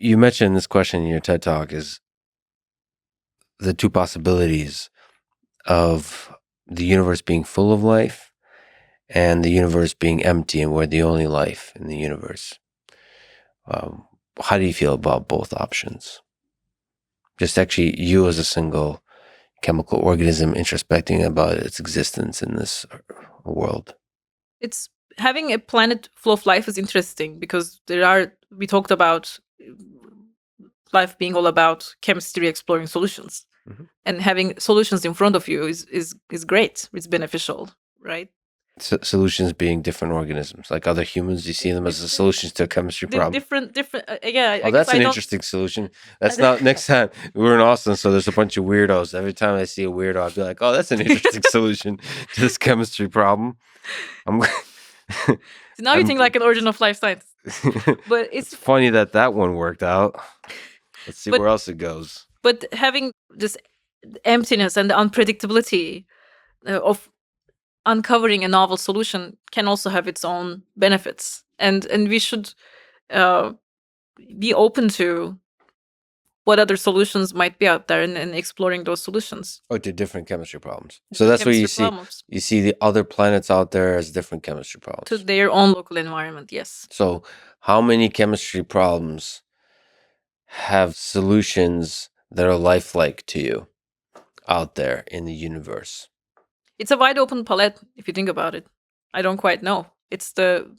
you mentioned this question in your TED Talk is the two possibilities of the universe being full of life and the universe being empty and we're the only life in the universe. How do you feel about both options? Just actually you as a single chemical organism introspecting about its existence in this world. It's having a planet full of life is interesting because we talked about life being all about chemistry exploring solutions. Mhm. And having solutions in front of you is great. It's beneficial, right? Solutions being different organisms, like other humans, you see them as the solutions to a chemistry problem. Different. Yeah, Oh, I guess that's an interesting solution. That's not next time we're in Austin, so there's a bunch of weirdos. Every time I see a weirdo, I'll be like, "Oh, that's an interesting solution to this chemistry problem." I'm So now you think like an origin of life science, but it's funny that one worked out. Let's see where else it goes. But having this emptiness and the unpredictability of uncovering a novel solution can also have its own benefits, and we should be open to what other solutions might be out there and exploring those solutions. Oh, to different chemistry problems. So that's what you see. Problems. You see the other planets out there as different chemistry problems. To their own local environment, yes. So how many chemistry problems have solutions that are lifelike to you out there in the universe? It's a wide open palette if you think about it. I don't quite know.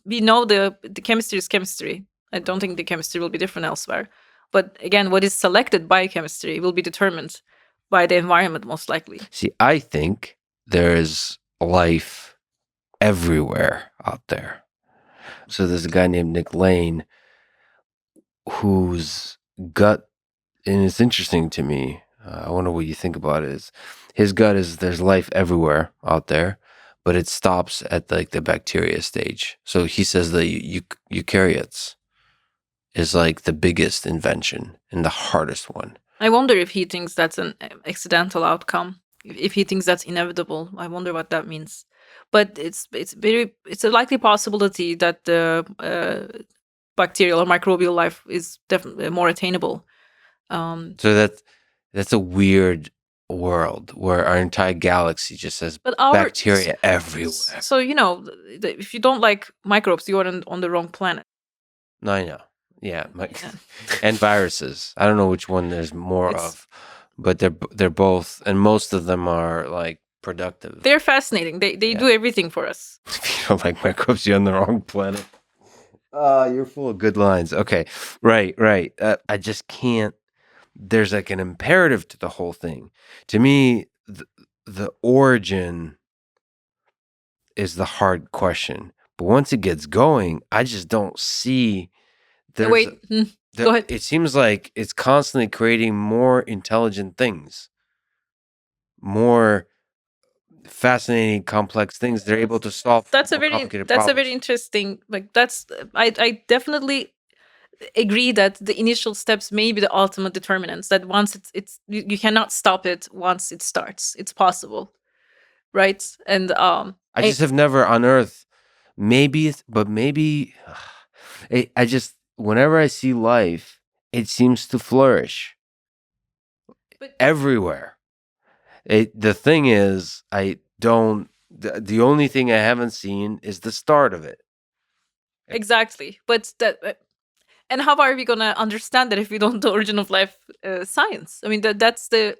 We know the chemistry is chemistry. I don't think the chemistry will be different elsewhere. But again, what is selected by chemistry will be determined by the environment, most likely. See, I think there's life everywhere out there. So there's a guy named Nick Lane whose gut, and it's interesting to me, I wonder what you think about it, is his gut is there's life everywhere out there, but it stops at like the bacteria stage. So he says the eukaryotes is like the biggest invention and the hardest one. I wonder if he thinks that's an accidental outcome. If he thinks that's inevitable, I wonder what that means. But it's a likely possibility that the bacterial or microbial life is definitely more attainable. So that's a weird world where our entire galaxy just has bacteria everywhere. So if you don't like microbes, you are on the wrong planet. No, I know. Yeah, and viruses. I don't know which one there's more of, but they're both, and most of them are like productive. They're fascinating. They do everything for us. If you don't like microbes, you're on the wrong planet. You're full of good lines. Okay, right. I just can't. There's like an imperative to the whole thing. To me, the origin is the hard question. But once it gets going, I just don't see. Go ahead. It seems like it's constantly creating more intelligent things, more fascinating, complex things. They're able to solve. That's a very interesting. Like I definitely agree that the initial steps may be the ultimate determinants. That once you cannot stop it once it starts. It's possible, right? And I just have never unearthed. Maybe, I just. Whenever I see life, it seems to flourish everywhere. The thing is, the only thing I haven't seen is the start of it. Exactly. But and how are we going to understand that if we don't do origin of life science? I mean, that's the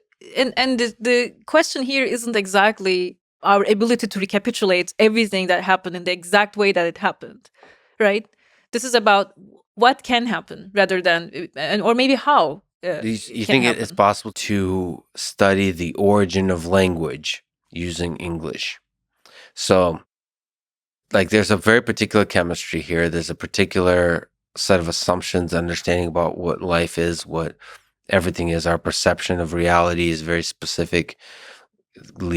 question here isn't exactly our ability to recapitulate everything that happened in the exact way that it happened, right? This is about what can happen rather than, or maybe how. You think it's possible to study the origin of language using English? So, like, there's a very particular chemistry here. There's a particular set of assumptions, understanding about what life is, what everything is. Our perception of reality is very specifically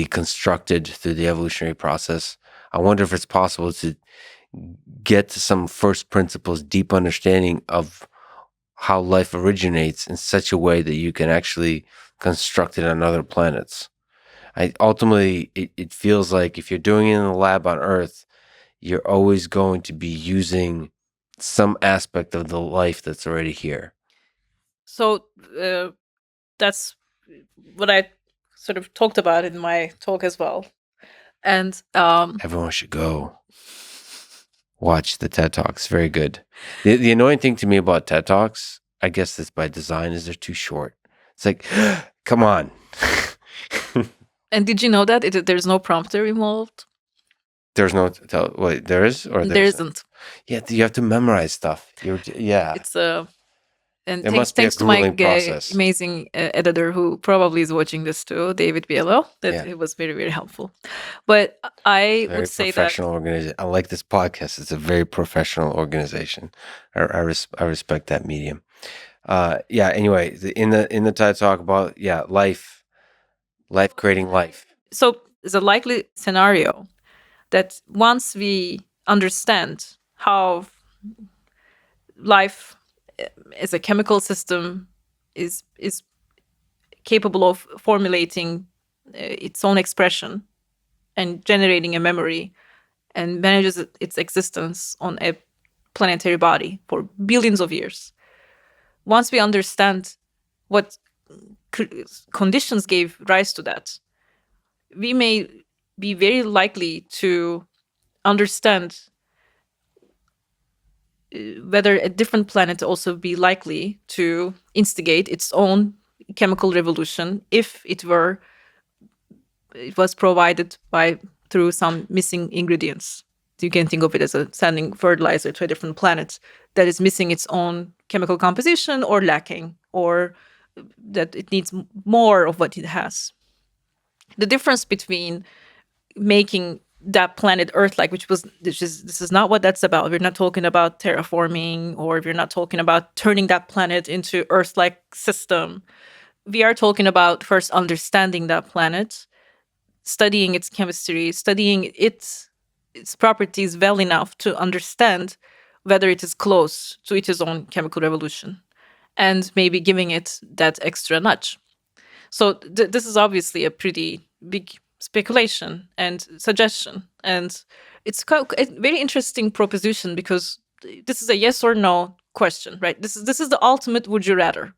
constructed through the evolutionary process. I wonder if it's possible to get to some first principles, deep understanding of how life originates in such a way that you can actually construct it on other planets. Ultimately, it feels like if you're doing it in the lab on Earth, you're always going to be using some aspect of the life that's already here. So that's what I sort of talked about in my talk as well. And Everyone should go watch the TED Talks. Very good. The annoying thing to me about TED Talks, I guess that's by design, is they're too short. It's like, come on. and did you know that there's no prompter involved? There's no wait, there is or There there's isn't. Yeah, you have to memorize stuff. It's and It must be a thanks to my grueling process. amazing editor who probably is watching this too, David Bielo, that Yeah. it was very, very helpful. But I Very would say that professional organization. I like this podcast. It's a very professional organization. I respect that medium. Yeah. Anyway, in the TED Talk about life creating life. so there's a likely scenario that once we understand how life as a chemical system is capable of formulating its own expression and generating a memory and manages its existence on a planetary body for billions of years. Once we understand what conditions gave rise to that, we may be very likely to understand whether a different planet also be likely to instigate its own chemical revolution if it was provided by through some missing ingredients. You can think of it as a sending fertilizer to a different planet that is missing its own chemical composition or lacking, or that it needs more of what it has. The difference between making that planet Earth-like, this is not what that's about. We're not talking about terraforming, or we're not talking about turning that planet into Earth-like system. We are talking about first understanding that planet, studying its chemistry, studying its properties well enough to understand whether it is close to its own chemical revolution, and maybe giving it that extra nudge. So this is obviously a pretty big speculation and suggestion, and it's a very interesting proposition because this is a yes or no question, right? This is the ultimate would you rather.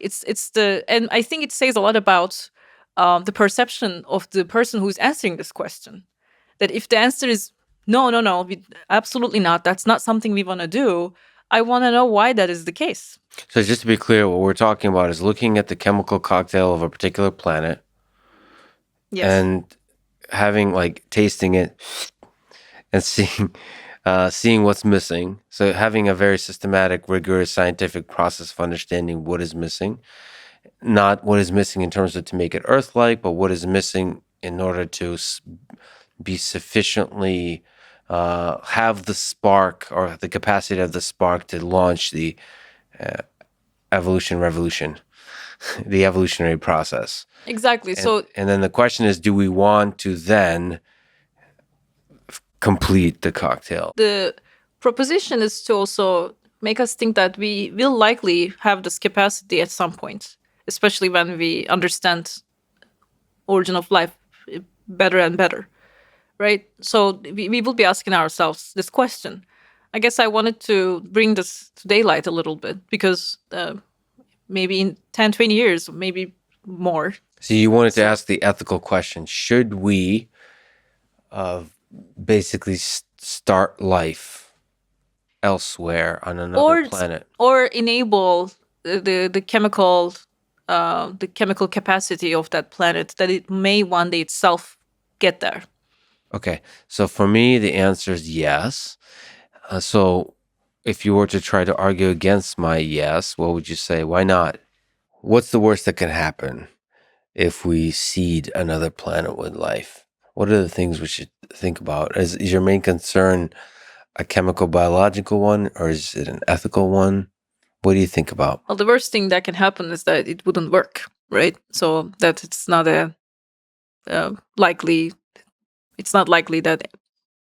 And I think it says a lot about the perception of the person who's answering this question. That if the answer is no, no, no, absolutely not, that's not something we want to do, I want to know why that is the case. So just to be clear, what we're talking about is looking at the chemical cocktail of a particular planet. Yes. And having tasting it and seeing what's missing. So having a very systematic, rigorous scientific process of understanding what is missing. Not what is missing in terms of to make it Earth-like, but what is missing in order to be sufficiently have the spark or the capacity of the spark to launch the revolution, the evolutionary process. Exactly. And then the question is, do we want to then complete the cocktail? The proposition is to also make us think that we will likely have this capacity at some point, especially when we understand origin of life better and better, right? So we will be asking ourselves this question. I guess I wanted to bring this to daylight a little bit because maybe in 10, 20 years, maybe more. So you wanted to ask the ethical question, should we basically start life elsewhere on another planet? Or enable the chemical capacity of that planet, that it may one day itself get there. Okay, so for me, the answer is yes. So if you were to try to argue against my yes, what would you say? Why not? What's the worst that can happen if we seed another planet with life? What are the things we should think about? Is your main concern a chemical biological one, or is it an ethical one? What do you think about? Well, the worst thing that can happen is that it wouldn't work, right? So that it's not likely. It's not likely that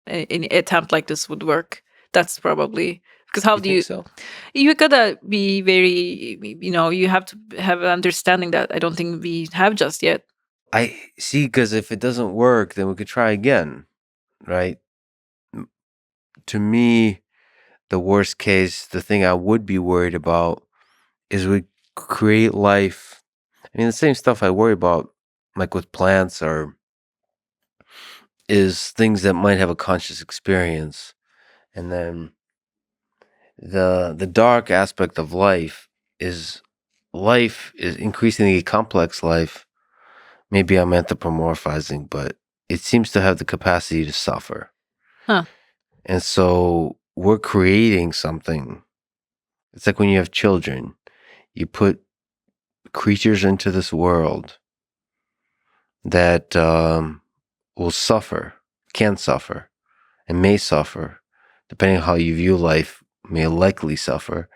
an attempt like this would work. That's probably because how do you? So? You gotta be very. You have to have an understanding that I don't think we have just yet. I see, because if it doesn't work, then we could try again, right? To me, the worst case, the thing I would be worried about is we create life. I mean, the same stuff I worry about, like with plants, is things that might have a conscious experience. And then the dark aspect of life is increasingly complex life. Maybe I'm anthropomorphizing, but it seems to have the capacity to suffer. Huh. And so we're creating something. It's like when you have children, you put creatures into this world that will suffer, can suffer, and may suffer, depending on how you view life, may likely suffer.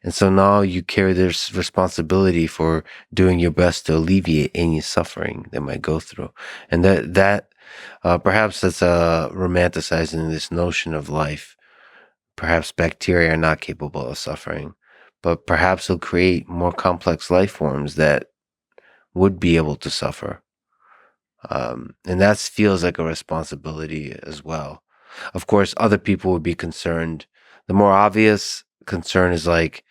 And so now you carry this responsibility for doing your best to alleviate any suffering they might go through. And that perhaps that's romanticizing this notion of life. Perhaps bacteria are not capable of suffering, but perhaps it'll create more complex life forms that would be able to suffer. And that feels like a responsibility as well. Of course, other people would be concerned. The more obvious concern is like,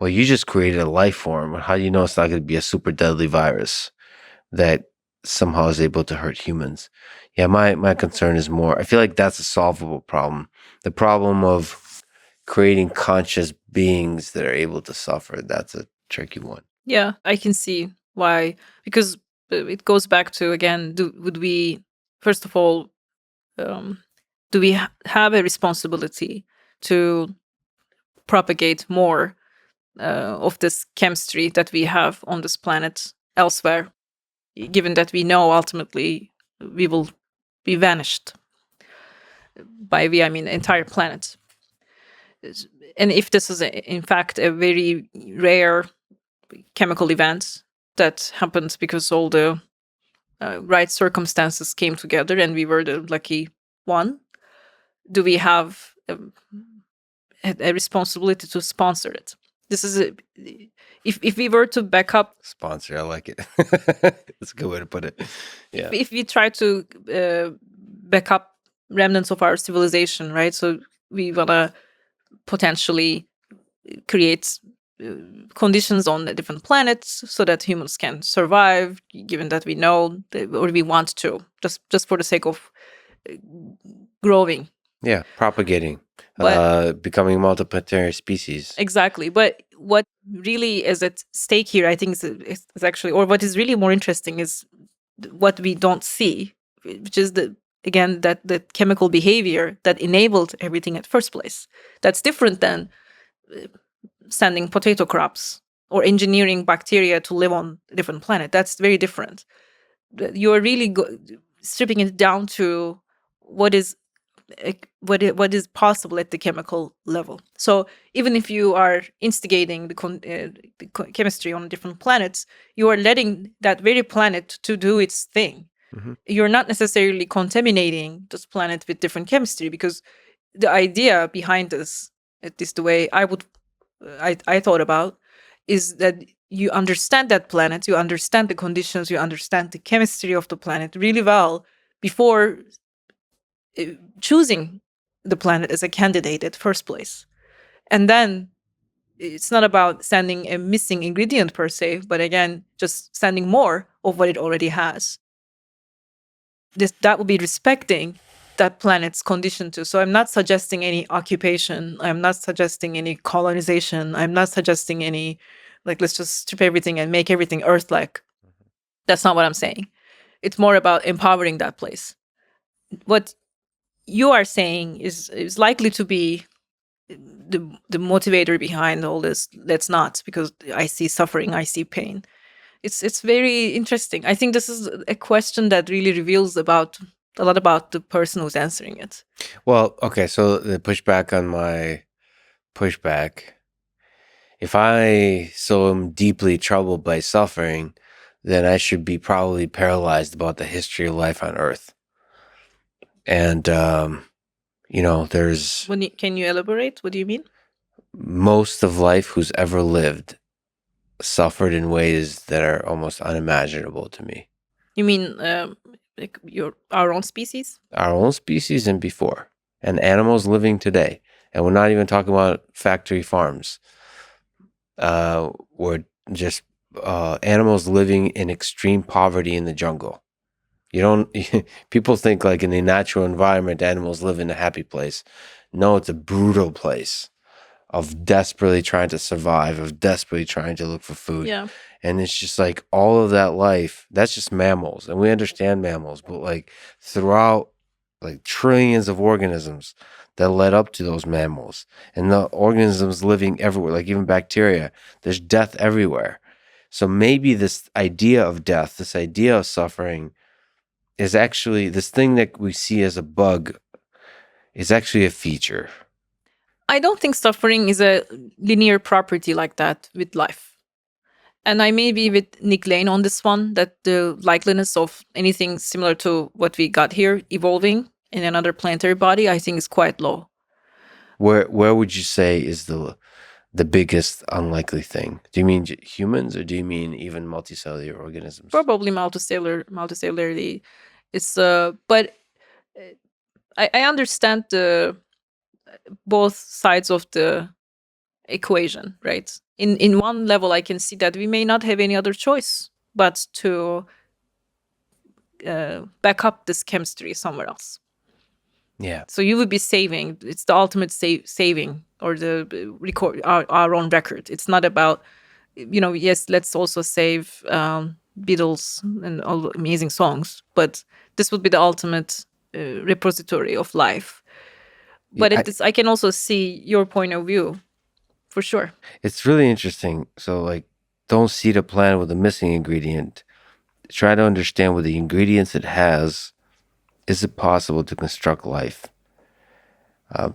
well, you just created a life form. How do you know it's not going to be a super deadly virus that somehow is able to hurt humans? Yeah, my concern is more, I feel like that's a solvable problem. The problem of creating conscious beings that are able to suffer, that's a tricky one. Yeah, I can see why. Because it goes back to, again, would we, first of all, do we have a responsibility to propagate more of this chemistry that we have on this planet elsewhere, given that we know ultimately we will be vanished? By we, I mean entire planet. And if this is in fact a very rare chemical event that happened because all the right circumstances came together and we were the lucky one, do we have a responsibility to sponsor it? This is if we were to back up Sponsor, I like it. That's a good way to put it. Yeah. if we try to back up remnants of our civilization, right? So we want to potentially create conditions on the different planets so that humans can survive, given that we know or we want to, just for the sake of growing. Yeah, propagating, But becoming multiplanetary species. exactly. But what really is at stake here, I think, is actually, or what is really more interesting is what we don't see, which is again that the chemical behavior that enabled everything at first place. That's different than sending potato crops or engineering bacteria to live on a different planet. That's very different. You are really stripping it down to what is what is possible at the chemical level. So even if you are instigating the chemistry on different planets, you are letting that very planet to do its thing. Mhm. You're not necessarily contaminating this planet with different chemistry, because the idea behind this, at least the way I thought about, is that you understand that planet, you understand the conditions, you understand the chemistry of the planet really well before choosing the planet as a candidate at first place. And then it's not about sending a missing ingredient per se, but again, just sending more of what it already has. That would be respecting that planet's condition too. So I'm not suggesting any occupation. I'm not suggesting any colonization. I'm not suggesting any, like, let's just strip everything and make everything Earth-like. That's not what I'm saying. It's more about empowering that place. What you are saying is likely to be the motivator behind all this. That's not, because I see suffering, I see pain. It's very interesting. I think this is a question that really reveals a lot about the person who's answering it. Well, okay, so the pushback on my pushback. If I so am deeply troubled by suffering, then I should be probably paralyzed about the history of life on Earth. And there's Can you elaborate? What do you mean? most of life who's ever lived suffered in ways that are almost unimaginable to me. You mean like our own species? Our own species and before, and animals living today. And we're not even talking about factory farms. were just animals living in extreme poverty in the jungle. You don't. People think like in the natural environment, animals live in a happy place. No, it's a brutal place of desperately trying to survive, of desperately trying to look for food. Yeah. And it's just like all of that life, that's just mammals. And we understand mammals, but like throughout like trillions of organisms that led up to those mammals and the organisms living everywhere, like even bacteria, there's death everywhere. So maybe this idea of death, this idea of suffering is actually this thing that we see as a bug is actually a feature. I don't think suffering is a linear property like that with life. And I may be with Nick Lane on this one, that the likeliness of anything similar to what we got here evolving in another planetary body, I think is quite low. Where would you say is the biggest unlikely thing? Do you mean humans, or do you mean even multicellular organisms? Probably multicellularity. It's but I understand the both sides of the equation, right? In one level, I can see that we may not have any other choice but to back up this chemistry somewhere else. Yeah. So you would be saving. It's the ultimate saving, or the record our own record. It's not about, yes, let's also save Beatles and all the amazing songs, but this would be the ultimate repository of life. But I can also see your point of view, for sure. It's really interesting. So like, don't see the plant with a missing ingredient. Try to understand what the ingredients it has. Is it possible to construct life?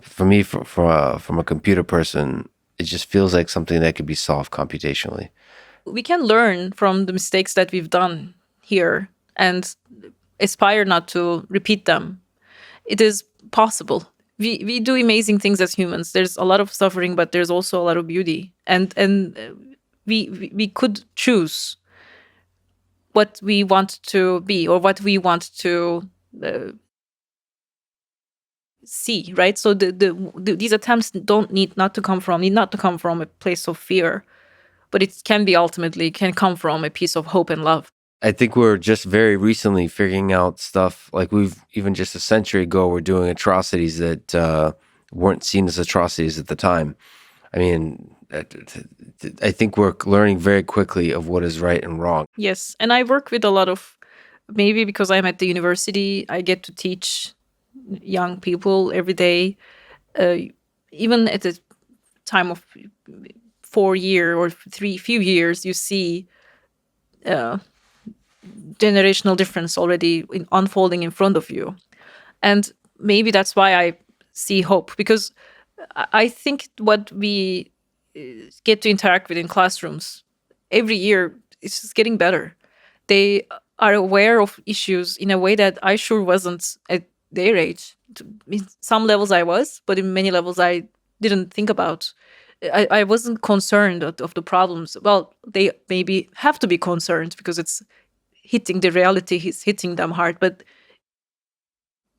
For me, from a computer person, it just feels like something that could be solved computationally. We can learn from the mistakes that we've done here and aspire not to repeat them. It is possible. We do amazing things as humans. There's a lot of suffering, but there's also a lot of beauty. And we could choose what we want to be, or what we want to see, right? So these attempts need not to come from a place of fear, but it can come from a piece of hope and love. I think we're just very recently figuring out stuff like we've even just a century ago, we're doing atrocities that weren't seen as atrocities at the time. I mean, I think we're learning very quickly of what is right and wrong. Yes. And I work with a lot of, maybe because I'm at the university, I get to teach young people every day. Even at the time of 4 year or few years, you see generational difference already unfolding in front of you. And maybe that's why I see hope, because I think what we get to interact with in classrooms every year is just getting better. They are aware of issues in a way that I sure wasn't at their age. In some levels I was, but in many levels I didn't think about. I wasn't concerned of the problems. Well, they maybe have to be concerned because it's hitting the reality, is hitting them hard. But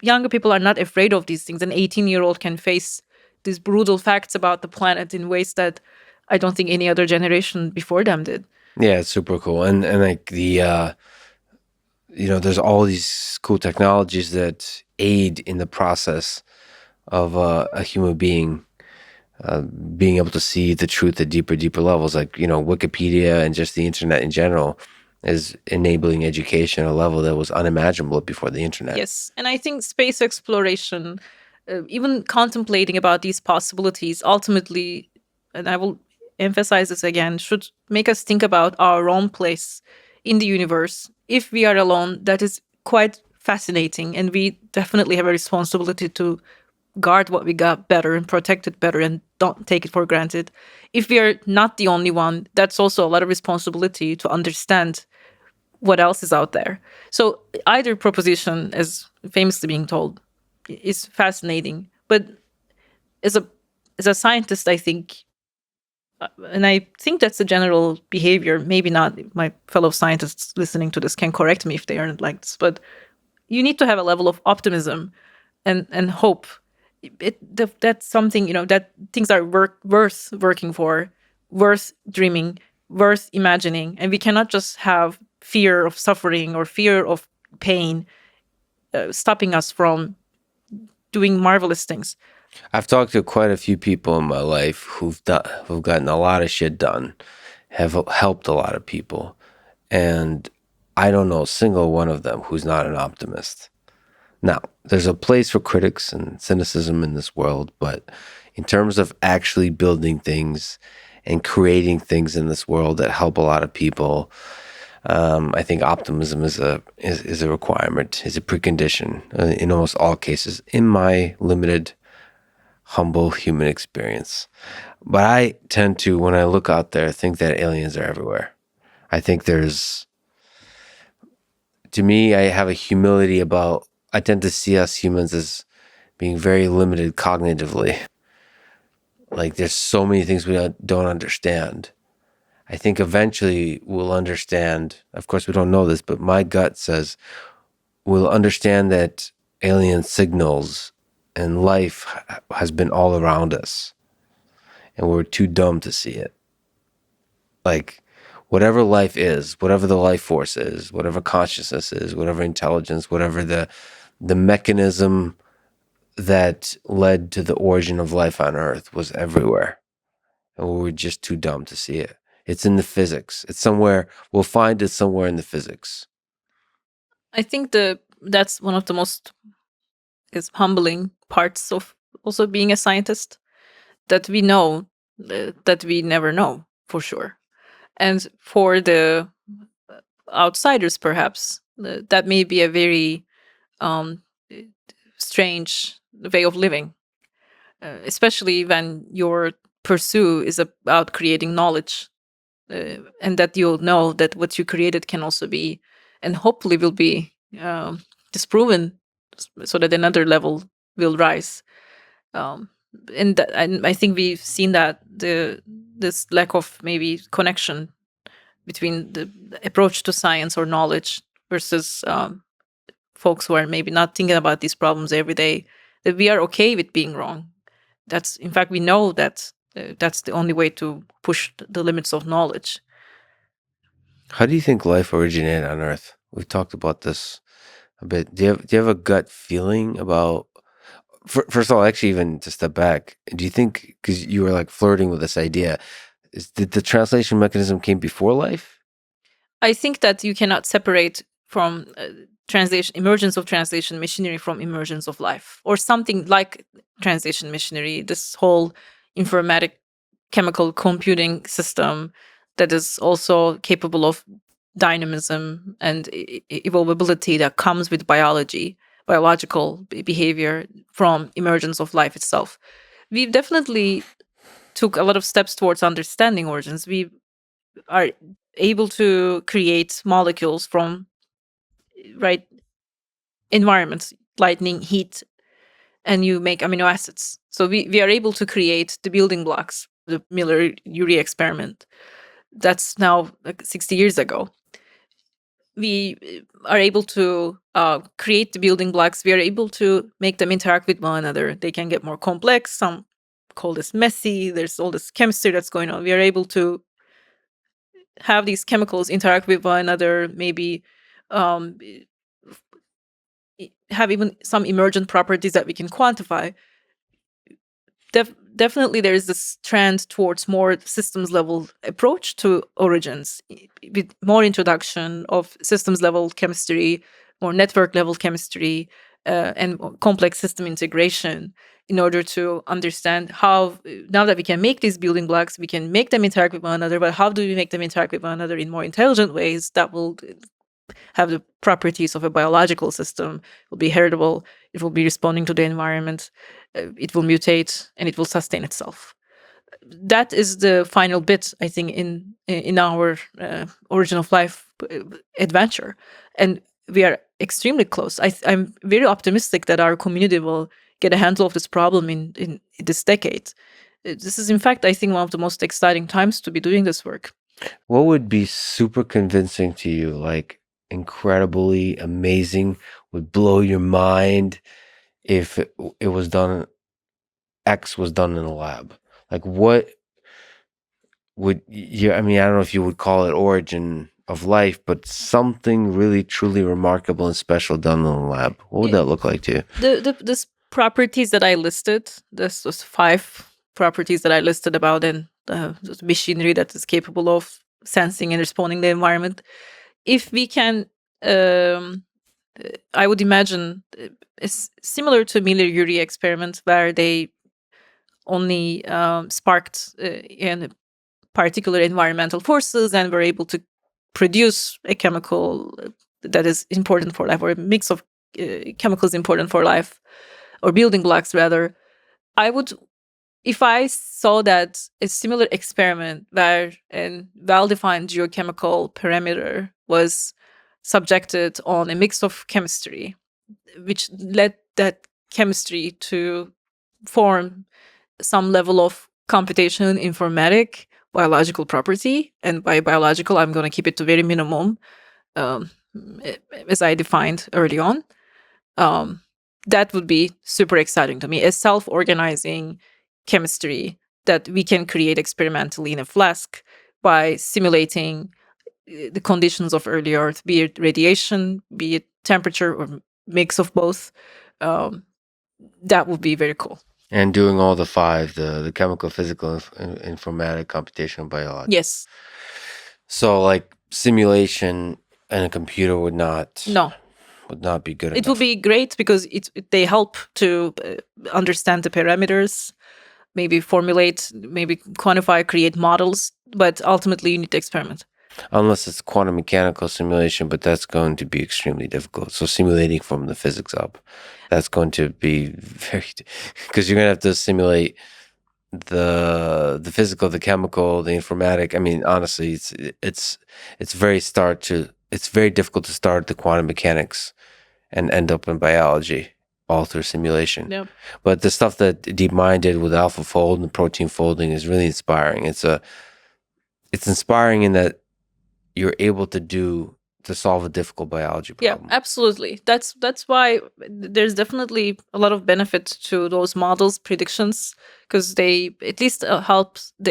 younger people are not afraid of these things. An 18-year-old can face these brutal facts about the planet in ways that I don't think any other generation before them did. Yeah, it's super cool. And like there's all these cool technologies that aid in the process of a human being being able to see the truth at deeper levels. Like, Wikipedia and just the internet in general is enabling education at a level that was unimaginable before the internet. Yes. And I think space exploration, even contemplating about these possibilities, ultimately, and I will emphasize this again, should make us think about our own place in the universe. If we are alone, that is quite fascinating. And we definitely have a responsibility to guard what we got better and protect it better and don't take it for granted. If we are not the only one, that's also a lot of responsibility to understand what else is out there. So either proposition, as famously being told, is fascinating. But as a scientist, I think, and I think that's the general behavior. Maybe not. My fellow scientists listening to this can correct me if they aren't like this. But you need to have a level of optimism and hope. That's something that things are worth working for. worth dreaming, worth imagining, and we cannot just have fear of suffering or fear of pain stopping us from doing marvelous things. I've talked to quite a few people in my life who've gotten a lot of shit done, have helped a lot of people, and I don't know a single one of them who's not an optimist. Now, there's a place for critics and cynicism in this world, but in terms of actually building things and creating things in this world that help a lot of people, I think optimism is a requirement, is a precondition in almost all cases, in my limited, humble human experience. But I tend to, when I look out there, think that aliens are everywhere. I think to me, I have a humility about, I tend to see us humans as being very limited cognitively. Like there's so many things we don't understand. I think eventually we'll understand. Of course, we don't know this, but my gut says we'll understand that alien signals and life has been all around us, and we're too dumb to see it. Like whatever life is, whatever the life force is, whatever consciousness is, whatever intelligence, whatever the mechanism that led to the origin of life on Earth was everywhere, and we were just too dumb to see it. It's in the physics. It's somewhere. We'll find it somewhere in the physics. I think that's one of the most humbling parts of also being a scientist, that we know that we never know for sure. And for the outsiders, perhaps that may be a very um, strange way of living, especially when your pursue is about creating knowledge, and that you'll know that what you created can also be, and hopefully will be, disproven, so that another level will rise. Um, and I think we've seen that this lack of maybe connection between the approach to science or knowledge versus folks who are maybe not thinking about these problems every day, that we are okay with being wrong. That's, in fact, we know that that's the only way to push the limits of knowledge. How do you think life originated on Earth? We've talked about this a bit. Do you have a gut feeling about? First of all, actually, even to step back, do you think, because you were like flirting with this idea, did the translation mechanism came before life? I think that you cannot separate from translation emergence of translation machinery from emergence of life, or something like translation machinery. This whole informatic chemical computing system that is also capable of dynamism and evolvability that comes with biological behavior from emergence of life itself. We've definitely took a lot of steps towards understanding origins. We are able to create molecules from right environments, lightning, heat, and you make amino acids. So we are able to create the building blocks, the Miller Urey experiment. That's now like 60 years ago. We are able to create the building blocks. We are able to make them interact with one another. They can get more complex. Some call this messy. There's all this chemistry that's going on. We are able to have these chemicals interact with one another, maybe um, have even some emergent properties that we can quantify. Definitely there is this trend towards more systems level approach to origins, with more introduction of systems level chemistry, more network level chemistry, and complex system integration, in order to understand how, now that we can make these building blocks, we can make them interact with one another, but how do we make them interact with one another in more intelligent ways that will have the properties of a biological system, will be heritable, it will be responding to the environment, it will mutate, and it will sustain itself. That is the final bit, I think, in our origin of life adventure, and we are extremely close. I'm very optimistic that our community will get a handle of this problem in this decade. This is, in fact, I think, one of the most exciting times to be doing this work. What would be super convincing to you, like incredibly amazing, would blow your mind if it was done, X was done in a lab? Like what would you? I mean, I don't know if you would call it origin of life, but something really truly remarkable and special done in the lab. What would that look like to you? The properties that I listed, those 5 properties that I listed about in the machinery that is capable of sensing and responding to the environment. If we can, I would imagine it's similar to Miller-Urey experiment where they only sparked in particular environmental forces and were able to produce a chemical that is important for life, or a mix of chemicals important for life, or building blocks rather. I would, if I saw that a similar experiment where a well-defined geochemical parameter was subjected on a mix of chemistry, which led that chemistry to form some level of computation informatic biological property, and by biological I'm going to keep it to very minimum, um, as I defined early on, that would be super exciting to me. A self-organizing chemistry that we can create experimentally in a flask by simulating the conditions of early Earth, be it radiation, be it temperature, or mix of both. That would be very cool. And doing all the 5, the chemical, physical, informatic, computational, biology. Yes. So like simulation and a computer would not be good enough. It would be great because they help to understand the parameters, maybe formulate, maybe quantify, create models, but ultimately you need to experiment. Unless it's quantum mechanical simulation, but that's going to be extremely difficult. So simulating from the physics up, that's going to be very, because you're going to have to simulate the physical, the chemical, the informatic. I mean, honestly, it's very difficult to start the quantum mechanics and end up in biology all through simulation. Yep. But the stuff that DeepMind did with AlphaFold and protein folding is really inspiring. It's inspiring in that you're able to solve a difficult biology problem. Yeah, absolutely. That's why there's definitely a lot of benefit to those models, predictions, because they at least help the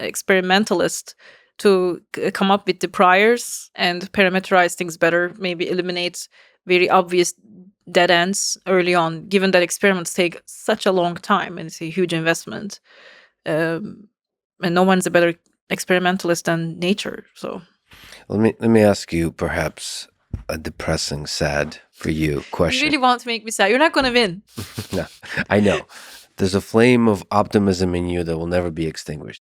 experimentalist to come up with the priors and parameterize things better, maybe eliminate very obvious dead ends early on, given that experiments take such a long time and it's a huge investment. And no one's a better experimentalist than nature. So let me ask you perhaps a depressing, sad for you question. You really want to make me sad. You're not going to win. No, I know. There's a flame of optimism in you that will never be extinguished.